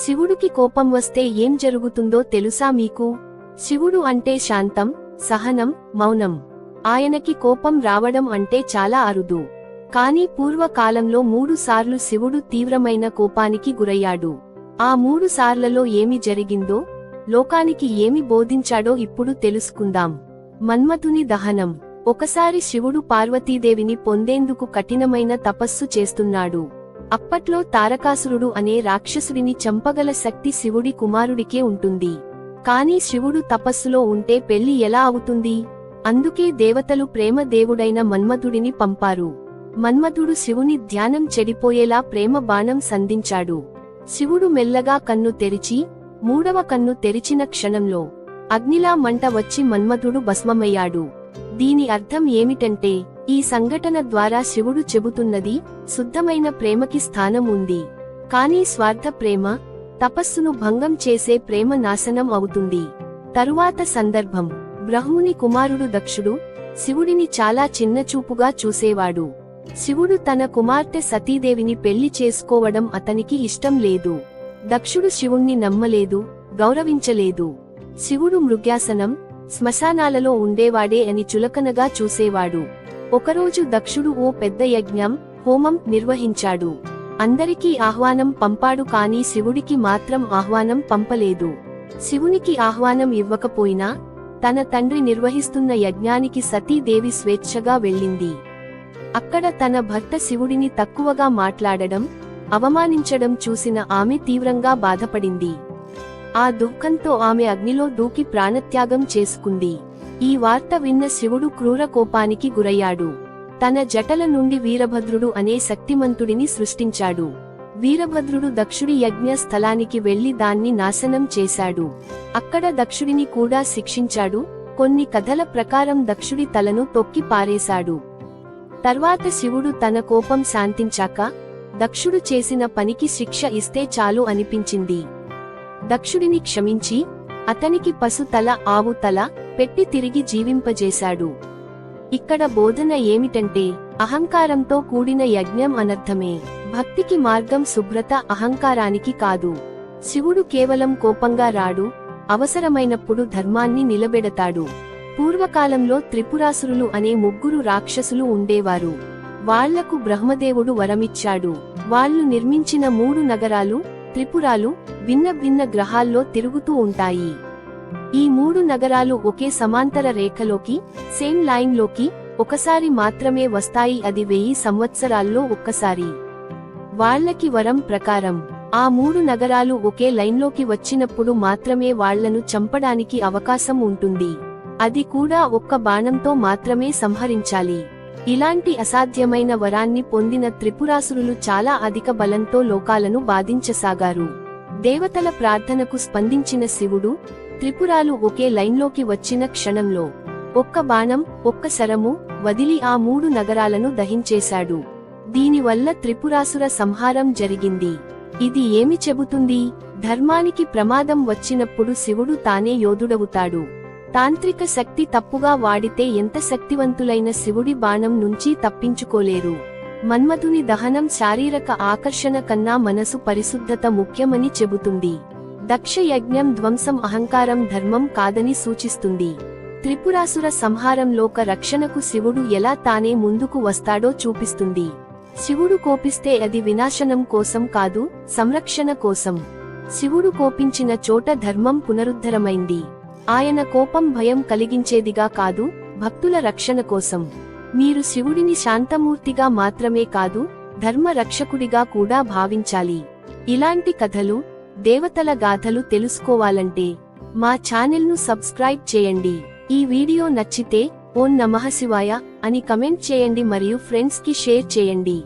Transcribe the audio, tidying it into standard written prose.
శివుడికి కోపం వస్తే ఏం జరుగుతుందో తెలుసా మీకు? శివుడు అంటే శాంతం, సహనం, మౌనం. ఆయనకి కోపం రావడం అంటే చాలా అరుదు. కానీ పూర్వకాలంలో 3 సార్లు శివుడు తీవ్రమైన కోపానికి గురయ్యాడు. ఆ 3 సార్లలో ఏమి జరిగిందో, లోకానికి ఏమి బోధించాడో ఇప్పుడు తెలుసుకుందాం. మన్మథుని దహనం. ఒకసారి శివుడు పార్వతీదేవిని పొందేందుకు కఠినమైన తపస్సు చేస్తున్నాడు. అప్పట్లో తారకాసురుడు అనే రాక్షసుడిని చంపగల శక్తి శివుడి కుమారుడికే ఉంటుంది. కానీ శివుడు తపస్సులో ఉంటే పెళ్లి ఎలా అవుతుంది? అందుకే దేవతలు ప్రేమ దేవుడైన మన్మథుడిని పంపారు. మన్మథుడు శివుని ధ్యానం చెడిపోయేలా ప్రేమ బాణం సంధించాడు. శివుడు మెల్లగా కన్ను తెరిచి, 3వ కన్ను తెరిచిన క్షణంలో అగ్నిలా మంట వచ్చి మన్మథుడు భస్మమయ్యాడు. దీని అర్థం ఏమిటంటే, ఈ సంఘటన ద్వారా శివుడు చెబుతున్నది, శుద్ధమైన ప్రేమకి స్థానం ఉంది. కానీ స్వార్థ ప్రేమ, తపస్సును భంగం చేసే ప్రేమ నాశనం అవుతుంది. తరువాత సందర్భం. బ్రహ్ముని కుమారుడు దక్షుడు శివుడిని చాలా చిన్నచూపుగా చూసేవాడు. శివుడు తన కుమార్తె సతీదేవిని పెళ్లి చేసుకోవడం అతనికి ఇష్టం లేదు. దక్షుడు శివుణ్ణి నమ్మలేదు, గౌరవించలేదు. శివుడు మృగ్యాసనం, శ్మశానాలలో ఉండేవాడే అని చులకనగా చూసేవాడు. ఒకరోజు దక్షుడు ఓ పెద్ద యజ్ఞం, హోమం నిర్వహించాడు. అందరికీ ఆహ్వానం పంపాడు, కానీ శివుడికి మాత్రం ఆహ్వానం పంపలేదు. శివునికి ఆహ్వానం ఇవ్వకపోయినా, తన తండ్రి నిర్వహిస్తున్న యజ్ఞానికి సతీదేవి స్వేచ్ఛగా వెళ్ళింది. అక్కడ తన భర్త శివుడిని తక్కువగా మాట్లాడడం, అవమానించడం చూసిన ఆమె తీవ్రంగా బాధపడింది. ఆ దుఃఖంతో ఆమె అగ్నిలో దూకి ప్రాణత్యాగం చేసుకుంది. ఈ వార్త విన్న శివుడు క్రూర కోపానికి గురయ్యాడు. తన జటల నుండి వీరభద్రుడు అనే శక్తిమంతుడిని సృష్టించాడు. వీరభద్రుడు దక్షుడి యజ్ఞ స్థలానికి వెళ్లి దాన్ని నాశనం చేశాడు. అక్కడ దక్షుడిని కూడా శిక్షించాడు. కొన్ని కథల ప్రకారం దక్షుడి తలను తొక్కి పారేశాడు. తర్వాత శివుడు తన కోపం శాంతించాక, దక్షుడు చేసిన పనికి శిక్ష ఇస్తే చాలు అనిపించింది. దక్షుడిని క్షమించి, అతనికి పశు తల, ఆవు తల పెట్టి తిరిగి జీవింపజేశాడు. ఇక్కడ బోధన ఏమిటంటే, అహంకారంతో కూడిన యజ్ఞం అనర్థమే. భక్తికి మార్గం శుభ్రత, అహంకారానికి కాదు. శివుడు కేవలం కోపంగా రాడు, అవసరమైనప్పుడు ధర్మాన్ని నిలబెడతాడు. పూర్వకాలంలో త్రిపురాసురులు అనే 3 రాక్షసులు ఉండేవారు. వాళ్లకు బ్రహ్మదేవుడు వరమిచ్చాడు. వాళ్లు నిర్మించిన 3 నగరాలు, త్రిపురాలు, భిన్న భిన్న గ్రహాల్లో తిరుగుతూ ఉంటాయి. ఈ 3 నగరాలు ఒకే సమాంతర రేఖలోకి, సేమ్ లైన్ లోకి ఒకసారి మాత్రమే వస్తాయి. అది 1000 సంవత్సరాల్లో ఒక్కసారి. వాళ్లకి వరం ప్రకారం ఆ 3 నగరాలు ఒకే లైన్లోకి వచ్చినప్పుడు మాత్రమే వాళ్లను చంపడానికి అవకాశం ఉంటుంది. అది కూడా ఒక్క బాణంతో మాత్రమే సంహరించాలి. ఇలాంటి అసాధ్యమైన వరాన్ని పొందిన త్రిపురాసురులు చాలా అధిక బలంతో లోకాలను బాధించసాగారు. దేవతల ప్రార్థనకు స్పందించిన శివుడు, త్రిపురాలు ఒకే లైన్లోకి వచ్చిన క్షణంలో ఒక్క బాణం, ఒక్క శరము వదిలి ఆ 3 నగరాలను దహించేశాడు. దీనివల్ల త్రిపురాసుర సంహారం జరిగింది. ఇది ఏమి చెబుతుంది? ధర్మానికి ప్రమాదం వచ్చినప్పుడు శివుడు తానే యోధుడవుతాడు. తాంత్రిక శక్తి తప్పుగా వాడితే ఎంత శక్తివంతులైన శివుడి బాణం నుంచి తప్పించుకోలేరు. మన్మథుని దహనం శారీరక ఆకర్షణ కన్నా మనసు పరిశుద్ధత ముఖ్యమని చెబుతుంది. దక్ష యజ్ఞం ధ్వంసం అహంకారం ధర్మం కాదని సూచిస్తుంది. త్రిపురాసుర సంహారం లోక రక్షణకు శివుడు ఎలా తానే ముందుకు వస్తాడో చూపిస్తుంది. శివుడు కోపిస్తే అది వినాశనం కోసం కాదు, సంరక్షణ కోసం. శివుడు కోపించిన చోట ధర్మం పునరుద్ధరమైంది. ఆయన కోపం భయం కలిగించేదిగా కాదు, భక్తుల రక్షణ కోసం. మీరు శివుడిని శాంతమూర్తిగా మాత్రమే కాదు, ధర్మ రక్షకుడిగా కూడా భావించాలి. ఇలాంటి కథలు, దేవతల గాథలు తెలుసుకోవాలంటే మా ఛానల్ను సబ్స్క్రైబ్ చేయండి. ఈ వీడియో నచ్చితే ఓం నమః శివాయ అని కమెంట్ చేయండి మరియు ఫ్రెండ్స్ కి షేర్ చేయండి.